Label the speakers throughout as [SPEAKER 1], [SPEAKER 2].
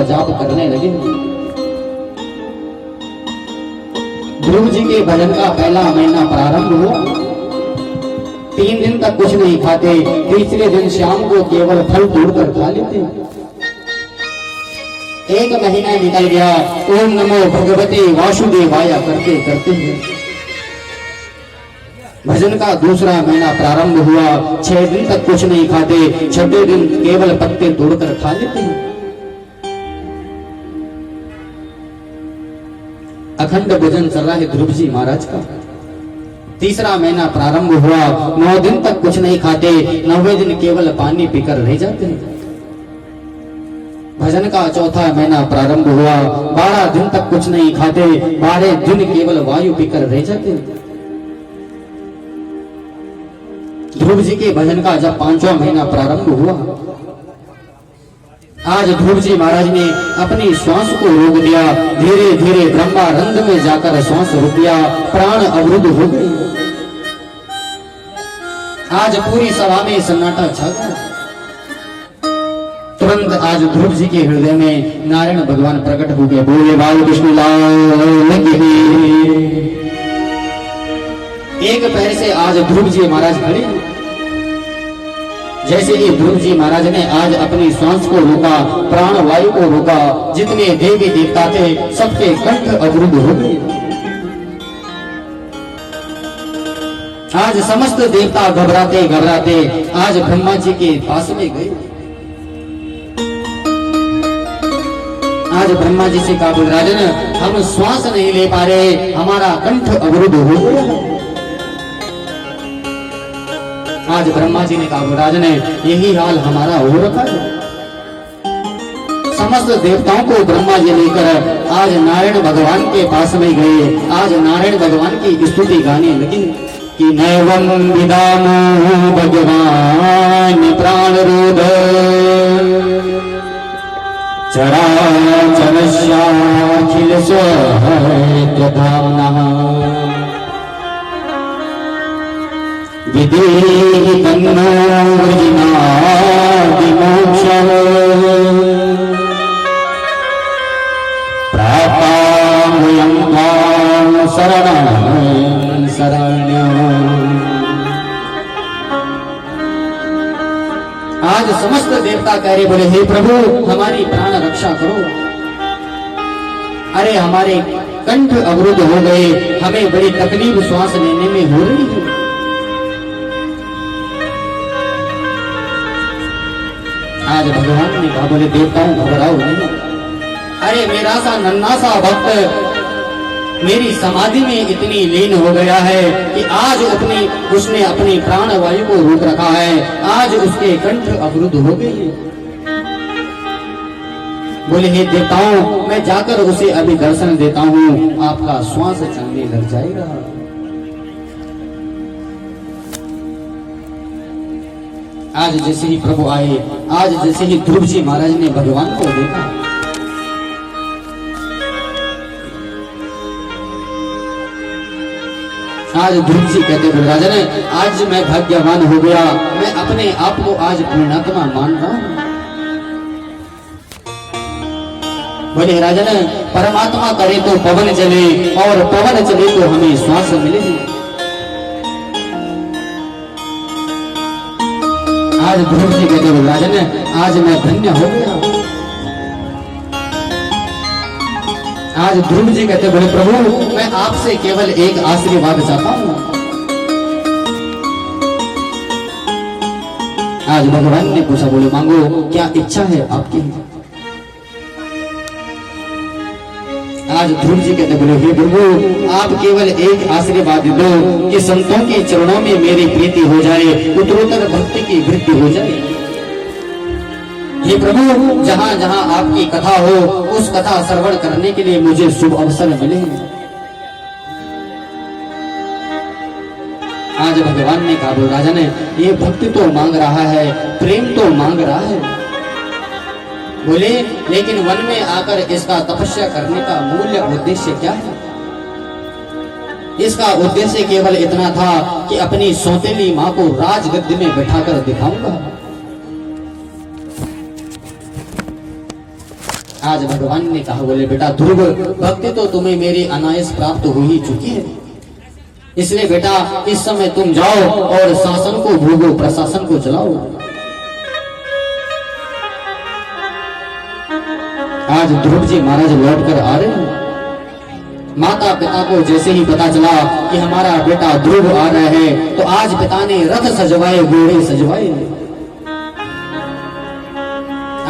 [SPEAKER 1] जाप करने लगे। ध्रुव जी के भजन का पहला महीना प्रारंभ हुआ। 3 दिन तक कुछ नहीं खाते, तीसरे दिन शाम को केवल फल तोड़कर खा लेते। 1 महीना निकल गया। ओम नमो भगवते वासुदेवाय करते करते भजन का दूसरा महीना प्रारंभ हुआ। 6 दिन तक कुछ नहीं खाते, 6वें दिन केवल पत्ते तोड़कर खा लेते हैं। अखंड भजन चल रहा है ध्रुव जी महाराज का। तीसरा महीना प्रारंभ हुआ। 9 दिन तक कुछ नहीं खाते, 9वें दिन केवल पानी पीकर रह जाते हैं। भजन का चौथा महीना प्रारंभ हुआ। 12 दिन तक कुछ नहीं खाते, 12 दिन केवल वायु पीकर रह जाते हैं। ध्रुव जी के भजन का जब 5वां महीना प्रारंभ हुआ, आज ध्रुव जी महाराज ने अपनी श्वास को रोक दिया। धीरे धीरे ब्रह्मानंद में जाकर श्वास रुक गया, प्राण अवरुद्ध हो गए। आज पूरी सभा में सन्नाटा छा गया। तुरंत आज ध्रुव जी के हृदय में नारायण भगवान प्रकट हो गए। बोले बाल कृष्ण लाल की। एक पैर से आज ध्रुव जी महाराज खड़े। जैसे ही ध्रुव जी महाराज ने आज अपनी सांस को रोका, प्राण वायु को रोका, जितने देवी देवता थे सबके कंठ अवरुद्ध हो गए। आज समस्त देवता घबराते घबराते आज ब्रह्मा जी के पास में गए। आज ब्रह्मा जी से कहा, राजन हम श्वास नहीं ले पा रहे, हमारा कंठ अवरुद्ध हो गया। आज ब्रह्मा जी ने कहा, राजन यही हाल हमारा हो रखा है। समस्त देवताओं को ब्रह्मा जी लेकर आज नारायण भगवान के पास में गए। आज नारायण भगवान की स्तुति गाने लगी कि नैवं विदामो भगवान प्राण रोध चराचरस्याखिल स्वधाम्नः विदेहि तन्नो वृजिनादिमोक्षः प्रापामयं त्वां शरणं शरण्यम्। आज समस्त देवता कह रहे, बोले हे प्रभु हमारी प्राण रक्षा करो। अरे हमारे कंठ अवरुद्ध हो गए, हमें बड़ी तकलीफ श्वास लेने में हो रही है। आज भगवान ने कहा, बोले देवताओं घबराओ नहीं। अरे मेरा सा नन्हा सा भक्त मेरी समाधि में इतनी लीन हो गया है कि आज उसने अपनी प्राण वायु को रोक रखा है। आज उसके कंठ अवरुद्ध हो गए। बोले हे देवताओं मैं जाकर उसे अभी दर्शन देता हूँ, आपका श्वास चलने लग जाएगा। आज जैसे ही प्रभु आए, आज जैसे ही ध्रुव जी महाराज ने भगवान को देखा, आज ध्रुव जी कहते हैं, राजन आज मैं भाग्यवान हो गया, मैं अपने आप को आज पुण्यात्मा मान रहा हूं। बोले राजन परमात्मा करे तो पवन चले और पवन चले तो हमें श्वास मिलेगी। आज ध्रुव जी कहते हैं, राजन आज मैं धन्य हो गया। आज ध्रुव जी कहते बोले प्रभु मैं आपसे केवल एक आशीर्वाद चाहता हूं। आज भगवान ने पूछा, बोले मांगो क्या इच्छा है आपकी। आज ध्रुव जी कहते बोले हे प्रभु आप केवल एक आशीर्वाद दो कि संतों के चरणों में मेरी प्रीति हो जाए, उत्तरोत्तर भक्ति की वृद्धि हो जाए। हे प्रभु जहां जहां आपकी कथा हो उस कथा श्रवण करने के लिए मुझे शुभ अवसर मिले। आज भगवान ने कहा, राजन ये भक्ति तो मांग रहा है, प्रेम तो मांग रहा है। बोले लेकिन वन में आकर इसका तपस्या करने का मूल्य उद्देश्य क्या है। इसका उद्देश्य केवल इतना था कि अपनी सौतेली मां को राजगद्दी में बैठाकर दिखाऊंगा। आज भगवान ने कहा, बोले बेटा ध्रुव, भक्ति तो तुम्हें मेरी अनायास प्राप्त हो ही चुकी है, इसलिए बेटा इस समय तुम जाओ और शासन को भोगो, प्रशासन को चलाओ। आज ध्रुव जी महाराज लौट कर आ रहे हैं। माता पिता को जैसे ही पता चला कि हमारा बेटा ध्रुव आ रहा है, तो आज पिता ने रथ सजवाए, घोड़े सजवाए।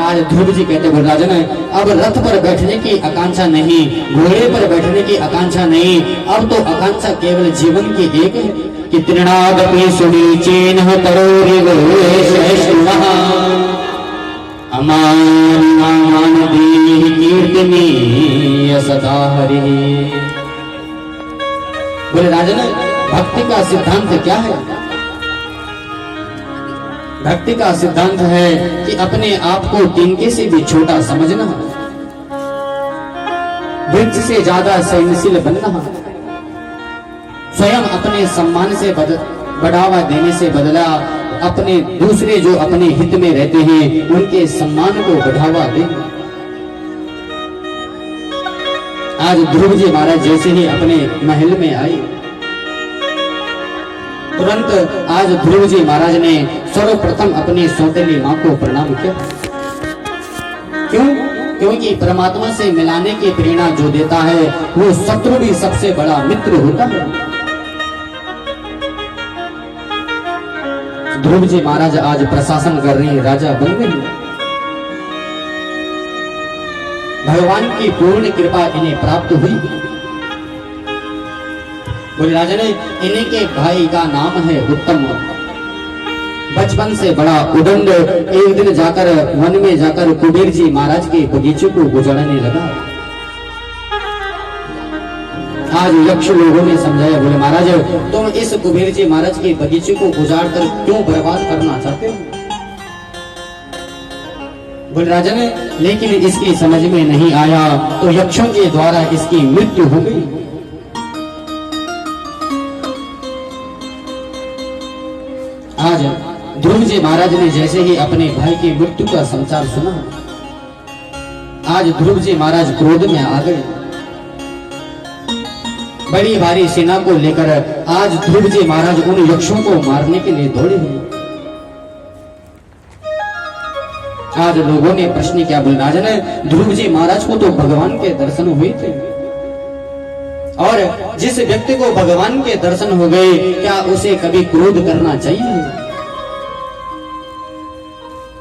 [SPEAKER 1] आज ध्रुव जी कहते हैं, राजन अब रथ पर बैठने की आकांक्षा नहीं, घोड़े पर बैठने की आकांक्षा नहीं, अब तो आकांक्षा केवल जीवन की एक है कि तृणादपि सुनीचेन तरोरिव सहिष्णुः अमान दीहि कीर्तनीय सदा हरि। बोले राजन, भक्ति का सिद्धांत क्या है? भक्ति का सिद्धांत है कि अपने आप को तिनके से भी छोटा समझना, वृक्ष से ज्यादा सहनशील बनना, स्वयं अपने सम्मान से बढ़ावा देने से बदला अपने दूसरे जो अपने हित में रहते हैं उनके सम्मान को बढ़ावा देना। आज ध्रुव जी महाराज जैसे ही अपने महल में आए, तुरंत आज ध्रुव जी महाराज ने सर्वप्रथम अपनी सौतेली मां को प्रणाम किया। क्यों? क्योंकि परमात्मा से मिलाने की प्रेरणा जो देता है वो शत्रु भी सबसे बड़ा मित्र होता है। ध्रुव जी महाराज आज प्रशासन कर रहे हैं, राजा बन गए। भगवान की पूर्ण कृपा इन्हें प्राप्त हुई। बोले राजा ने, इन्हीं के भाई का नाम है उत्तम। बचपन से बड़ा उदंड एक दिन जाकर वन में जाकर कुबेर जी महाराज के बगीचे को गुजारने लगा। आज यक्ष लोगों ने समझाया, बोले महाराज तुम इस कुबेर जी महाराज के बगीचे को गुजार कर क्यों बर्बाद करना चाहते हो? बोले राजा ने, लेकिन इसकी समझ में नहीं आया तो यक्षों के द्वारा इसकी मृत्यु हो गई। आज ध्रुव जी महाराज ने जैसे ही अपने भाई की मृत्यु का समाचार सुना, आज ध्रुव जी महाराज क्रोध में आ गए। बड़ी भारी सेना को लेकर आज ध्रुव जी महाराज उन यक्षों को मारने के लिए दौड़े हुए। आज लोगों ने प्रश्न किया, बोले राजन ध्रुव जी महाराज को तो भगवान के दर्शन हुए थे, और जिस व्यक्ति को भगवान के दर्शन हो गए क्या उसे कभी क्रोध करना चाहिए?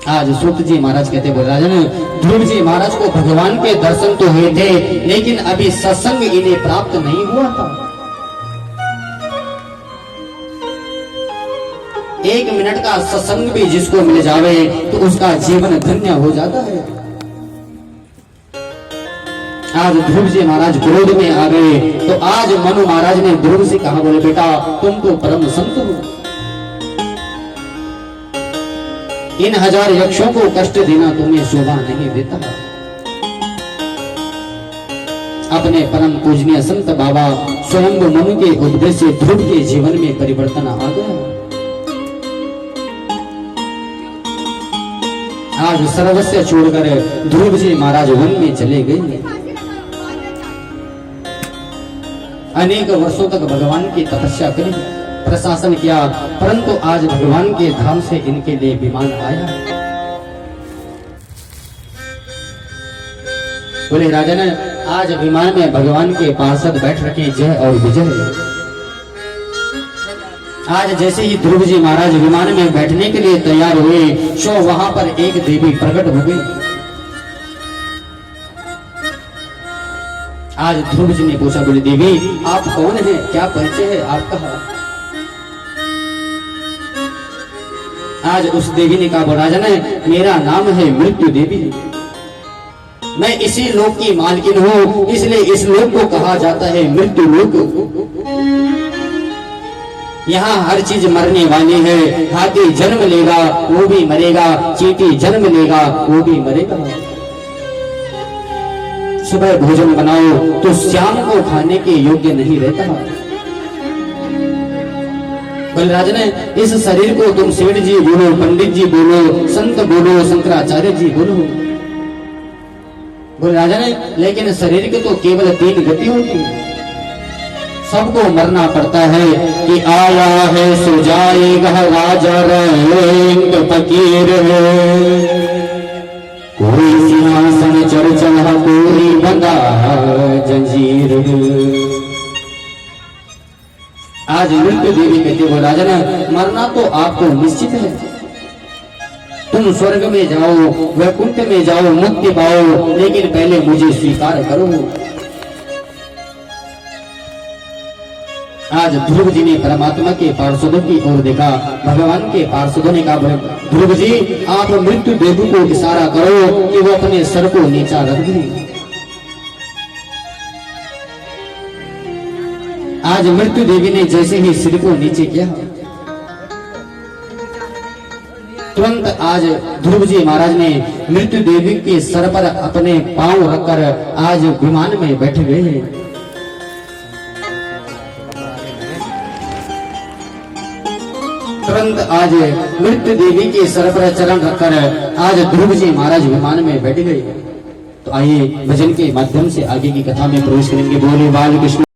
[SPEAKER 1] आज सूत जी महाराज कहते, बोले राजन ध्रुव जी महाराज को भगवान के दर्शन तो हुए थे, लेकिन अभी सत्संग इन्हें प्राप्त नहीं हुआ था। 1 मिनट का सत्संग भी जिसको मिल जावे तो उसका जीवन धन्य हो जाता है। आज ध्रुव जी महाराज क्रोध में आ गए, तो आज मनु महाराज ने ध्रुव से कहा, बोले बेटा तुम तो परम संत हो, इन 1000 यक्षों को कष्ट देना तुम्हें शोभा नहीं देता। अपने परम पूजनीय संत बाबा स्वयं मनु के उपदेश से ध्रुव के जीवन में परिवर्तन आ गया। आज सर्वस्व छोड़कर ध्रुव जी महाराज वन में चले गए। अनेक वर्षों तक भगवान की तपस्या करी, प्रशासन किया, परंतु आज भगवान के धाम से इनके लिए विमान आया। बोले राजन आज विमान में भगवान के पार्षद बैठ रखे जय और विजय। आज जैसे ही ध्रुव जी महाराज विमान में बैठने के लिए तैयार हुए, सो वहां पर एक देवी प्रकट हो गई। आज ध्रुव जी ने पूछा, बोले देवी आप कौन हैं, क्या परिचय है आपका? आज उस देवी ने कहा, राजन मेरा नाम है मृत्यु देवी, मैं इसी लोक की मालकिन हूँ, इसलिए इस लोक को कहा जाता है मृत्यु लोक। यहाँ हर चीज मरने वाली है, हाथी जन्म लेगा वो भी मरेगा, चींटी जन्म लेगा वो भी मरेगा। सुबह भोजन बनाओ तो शाम को खाने के योग्य नहीं रहता। बलराजन इस शरीर को तुम सेठ जी बोलो, पंडित जी बोलो, संत बोलो, शंकराचार्य जी बोलो, बोले राजा ने, लेकिन शरीर के तो केवल 3 गति होती है, सबको मरना पड़ता है कि आया है सो जाएगा राजा रंग फकीर है, कोई सिंहासन चढ़ चला कोई बंधा जंजीर है। आज मृत्यु देवी कहते हो राजा ने, मरना तो आपको निश्चित है, तुम स्वर्ग में जाओ, वैकुंठ में जाओ, मुक्ति पाओ, लेकिन पहले मुझे स्वीकार करो। आज ध्रुव जी ने परमात्मा के पार्षदों की ओर देखा, भगवान के पार्षदों ने कहा, ध्रुव जी आप मृत्यु देवी को इशारा करो कि वो अपने सर को नीचा रख दे। आज मृत्यु देवी ने जैसे ही सिर को नीचे किया, तुरंत आज ध्रुव जी महाराज ने मृत्यु देवी के सर पर अपने पांव रखकर आज विमान में बैठ गए। तुरंत आज मृत्यु देवी के सर पर चरण रखकर आज ध्रुव जी महाराज विमान में बैठ गए। तो आइए भजन के माध्यम से आगे की कथा में प्रवेश करेंगे। बोले बाल कृष्ण।